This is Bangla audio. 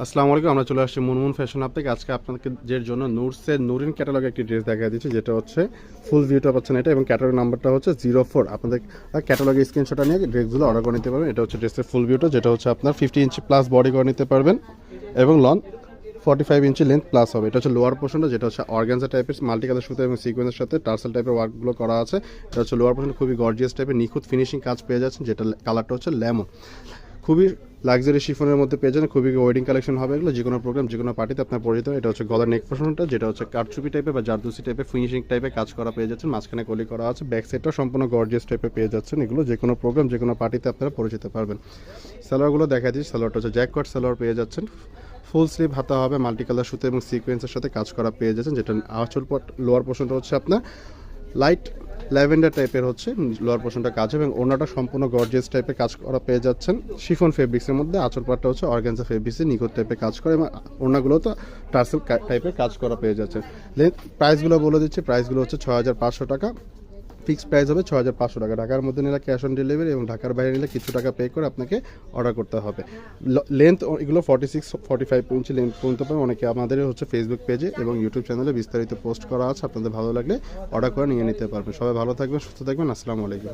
আসসালামু আলাইকুম। আমরা চলে আসছি মুনমুন ফ্যাশন হাব থেকে। আজকে আপনাদের জন্য নুরসের নুরিন ক্যাটালগে একটি ড্রেস দেখা দিচ্ছি, যেটা হচ্ছে ফুল ভিউটা পাচ্ছেন এটা, এবং ক্যাটালগ নাম্বারটা হচ্ছে 04। আপনাদের ক্যাটালগে স্ক্রিনশটটা নিয়ে ড্রেসগুলো অর্ডার করে নিতে পারবেন। এটা হচ্ছে ড্রেসের ফুল ভিউটা, যেটা হচ্ছে আপনার 50 ইঞ্চি প্লাস বডি করে নিতে পারবেন এবং লং 45 ইঞ্চি লেন্থ প্লাস হবে। এটা হচ্ছে লোয়ার পোর্শনটা, যেটা হচ্ছে অর্গানজা টাইপের মাল্টি কালার সুতো এবং সিকোয়েন্সের সাথে টার্সেল টাইপের ওয়ার্কগুলো করা আছে। এটা হচ্ছে লোয়ার পোর্শন, খুবই গর্জিয়াস টাইপের নিখুঁত ফিনিশিং কাজ পেয়ে যাচ্ছেন, যেটা কালারটা হচ্ছে লেমন। খুবই লাক্সারি শিফনের মধ্যে পেয়ে যান, খুবই ওয়েডিং কালেকশন হবে এগুলো, যে কোনো প্রোগ্রাম যে কোনো পার্টিতে আপনার পরিচিত। এটা হচ্ছে গলার নেক পোর্শনটা, যেটা হচ্ছে কারচুপি টাইপের বা জারদুসি টাইপের ফিনিশিং টাইপের কাজ করা পেয়ে যাচ্ছেন, মাঝখানে কলি করা আছে। ব্যাক সাইডটাও সম্পূর্ণ গর্জিয়াস টাইপের পেয়ে যাচ্ছেন। এগুলো যে কোনো প্রোগ্রাম যে কোনো পার্টিতে আপনারা পরিচিত পারবেন। সালোয়ারগুলো দেখা দিচ্ছি। সালোয়ারটা হচ্ছে জ্যাকওয়ার্ড সালোয়ার পেয়ে যাচ্ছেন, ফুল স্লিভ হাতা হবে, মাল্টি কালার সুতো এবং সিকোয়েন্সের সাথে কাজ করা পেয়ে যাচ্ছেন। যেটা আঁচল লোয়ার পোর্শনটা হচ্ছে আপনার লাইট ল্যাভেন্ডার টাইপের হচ্ছে লোয়ার পোর্শনটা কাজ, এবং ওনাটা সম্পূর্ণ গর্জিয়াস টাইপের কাজ করা পেয়ে যাচ্ছেন শিফন ফেব্রিক্সের মধ্যে। আঁচল পাটটা হচ্ছে অর্গানজা ফেব্রিক্সে নিখুঁত টাইপের কাজ করে, এবং ওনাগুলো তো টার্সেল টাইপের কাজ করা পেয়ে যাচ্ছে। প্রাইসগুলো বলে দিচ্ছি। প্রাইসগুলো হচ্ছে 6500 টাকা। ফিক্সড প্রাইস হবে 6500 টাকা। ঢাকার মধ্যে নিলে ক্যাশ অন ডেলিভারি, এবং ঢাকার বাইরে নিলে কিছু টাকা পে করে আপনাকে অর্ডার করতে হবে। লেন্থ এগুলো 46-45 ইঞ্চি লেন্থ পর্যন্ত পাবেন। অনেকে আমাদের হচ্ছে ফেসবুক পেজে এবং ইউটিউব চ্যানেলে বিস্তারিত পোস্ট করা আছে, আপনাদের ভালো লাগলে অর্ডার করে নিয়ে নিতে পারবেন। সবাই ভালো থাকবেন, সুস্থ থাকবেন। আসসালামু আলাইকুম।